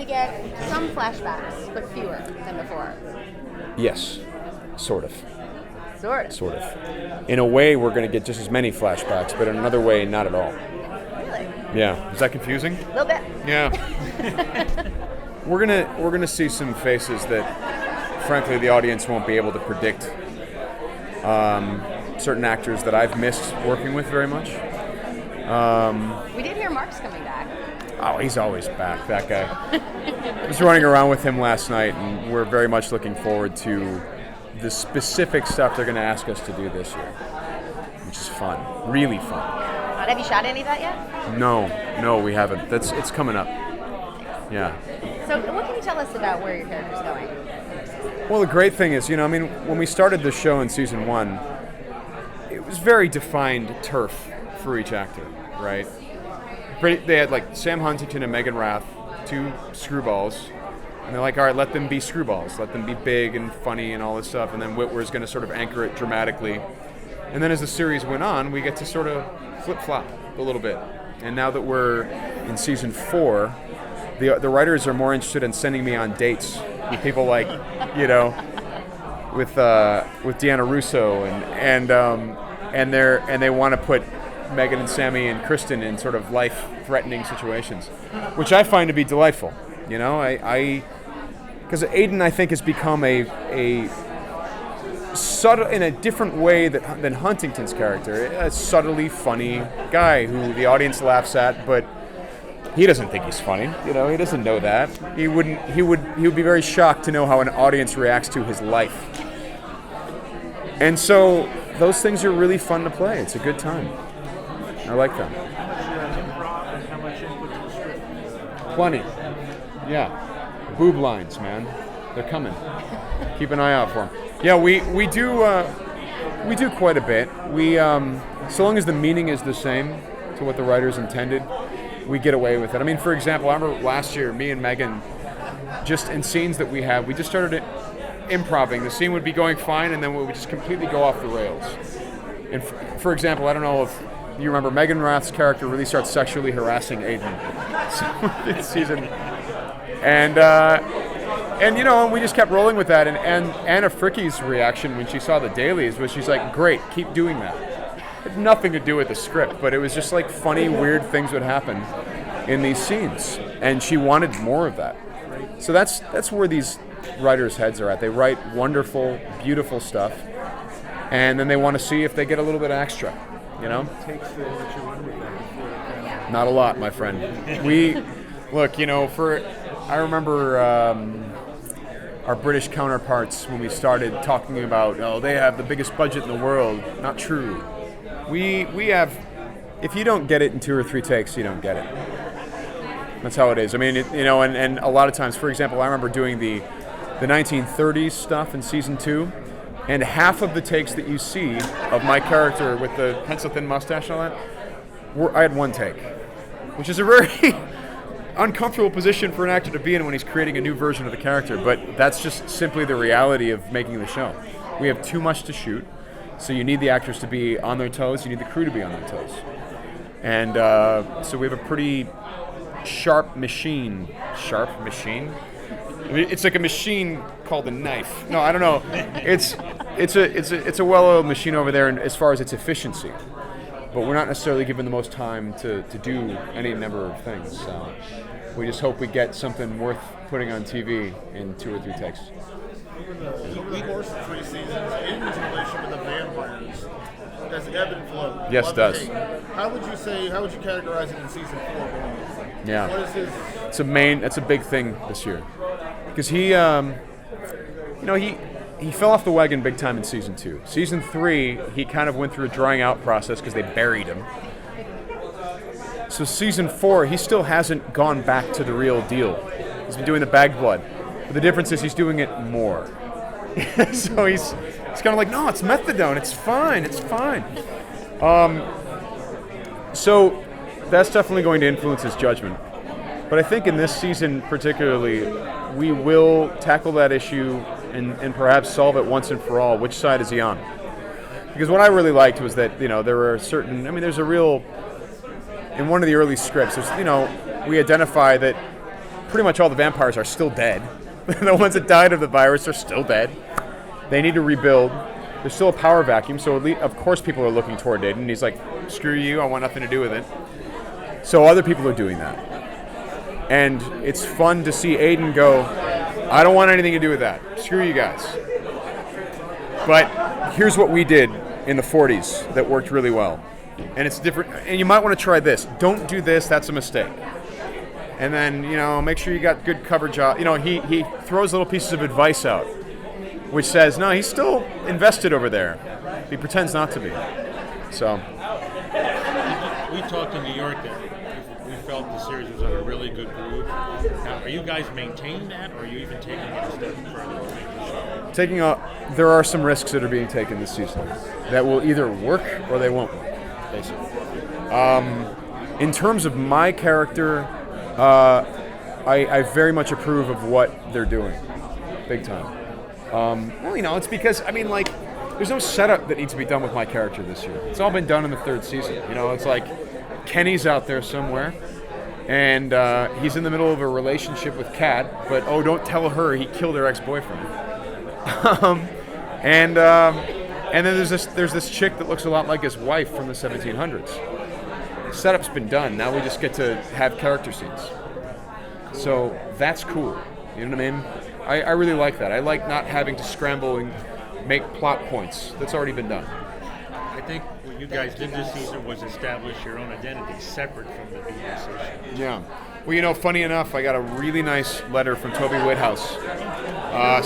get some flashbacks, but fewer than before. Yes, sort of. Sort of. In a way, we're going to get just as many flashbacks, but in another way, not at all. Really? Yeah. Is that confusing? A little bit. Yeah. We're gonna see some faces that, frankly, the audience won't be able to predict. Certain actors that I've missed working with very much. We did hear Mark's coming back. Oh, he's always back, that guy. I was running around with him last night, and we're very much looking forward to the specific stuff they're going to ask us to do this year, which is fun, really fun. Have you shot any of that yet? No, we haven't. It's coming up. Yeah. So what can you tell us about where your character's going? Well, the great thing is, when we started the show in season 1, it was very defined turf for each actor, right? They had like Sam Huntington and Megan Rath, 2 screwballs, and they're like, all right, let them be screwballs, let them be big and funny and all this stuff, and then Witwer's going to sort of anchor it dramatically. And then as the series went on, we get to sort of flip-flop a little bit. And now that we're in season 4, the writers are more interested in sending me on dates with people like, with Deanna Russo and they want to put Megan and Sammy and Kristen in sort of life-threatening situations, which I find to be delightful. Because Aidan, I think, has become a subtle, in a different way than Huntington's character, a subtly funny guy who the audience laughs at, but he doesn't think he's funny. He doesn't know that. He would be very shocked to know how an audience reacts to his life. And so those things are really fun to play. It's a good time. I like them. How much input to the script? Plenty. Yeah. Boob lines, man. They're coming. Keep an eye out for them. Yeah, we do quite a bit. We so long as the meaning is the same to what the writers intended, we get away with it. I mean, for example, I remember last year, me and Megan, just in scenes that we just started improving. The scene would be going fine, and then we would just completely go off the rails. And for example, I don't know if you remember, Megan Rath's character really starts sexually harassing Aidan this season. And we just kept rolling with that. And Anna Fricke's reaction when she saw the dailies was, she's like, great, keep doing that. It had nothing to do with the script, but it was just like funny, weird things would happen in these scenes. And she wanted more of that. So that's where these writers' heads are at. They write wonderful, beautiful stuff, and then they want to see if they get a little bit extra, Takes the what you run with that. Not a lot, my friend. I remember our British counterparts when we started talking about, they have the biggest budget in the world. Not true. We have, if you don't get it in 2 or 3 takes, you don't get it. That's how it is. I mean, and a lot of times, for example, I remember doing the 1930s stuff in season 2, and half of the takes that you see of my character with the pencil-thin mustache and all that, I had 1 take, which is a very uncomfortable position for an actor to be in when he's creating a new version of the character, but that's just simply the reality of making the show. We have too much to shoot, so you need the actors to be on their toes, you need the crew to be on their toes. And so we have a pretty sharp machine. Sharp machine? I mean, it's like a machine called a knife. No, I don't know. It's a well-oiled machine over there as far as its efficiency. But we're not necessarily given the most time to do any number of things. So we just hope we get something worth putting on TV in 2 or 3 takes. Over the course of 3 seasons, Aidan's relationship with the vampires has ebb and flow. Yes, it does. How would you categorize it in season 4? Yeah. What is his... That's a big thing this year. Because he fell off the wagon big time in season 2. Season 3, he kind of went through a drying out process because they buried him. So season 4, he still hasn't gone back to the real deal. He's been doing the bagged blood. But the difference is he's doing it more. So he's kind of like, no, it's methadone. It's fine. So that's definitely going to influence his judgment. But I think in this season particularly, we will tackle that issue and perhaps solve it once and for all. Which side is he on? Because what I really liked was that, there were there's a real, in one of the early scripts, we identify that pretty much all the vampires are still dead. The ones that died of the virus are still dead. They need to rebuild. There's still a power vacuum, so of course people are looking toward Aidan. And he's like, screw you, I want nothing to do with it. So other people are doing that. And it's fun to see Aidan go, I don't want anything to do with that. Screw you guys. But here's what we did in the 40s that worked really well. And it's different. And you might want to try this. Don't do this. That's a mistake. And then, make sure you got good coverage. He throws little pieces of advice out, which says, no, he's still invested over there. He pretends not to be. So. We talked in New York that we felt the series was on a really good groove. Now, are you guys maintaining that, or are you even taking it a step further to make the show? There are some risks that are being taken this season that will either work or they won't work, basically. In terms of my character, I very much approve of what they're doing, big time. It's because, there's no setup that needs to be done with my character this year. It's all been done in the third season. It's like Kenny's out there somewhere, and he's in the middle of a relationship with Kat, but don't tell her he killed her ex-boyfriend. And then there's this chick that looks a lot like his wife from the 1700s. The setup's been done. Now we just get to have character scenes. So that's cool. You know what I mean? I really like that. I like not having to scramble and make plot points. That's already been done. I think what you guys did this season was establish your own identity separate from the Improvisation. Yeah. Well, funny enough, I got a really nice letter from Toby Whithouse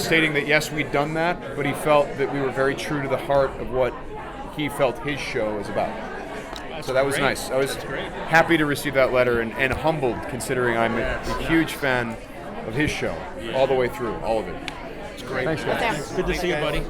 stating that, yes, we'd done that, but he felt that we were very true to the heart of what he felt his show is about. So that was nice. I was happy to receive that letter and humbled, considering I'm a huge fan of his show all the way through, all of it. It's great. Thanks, guys. Good to see you, buddy.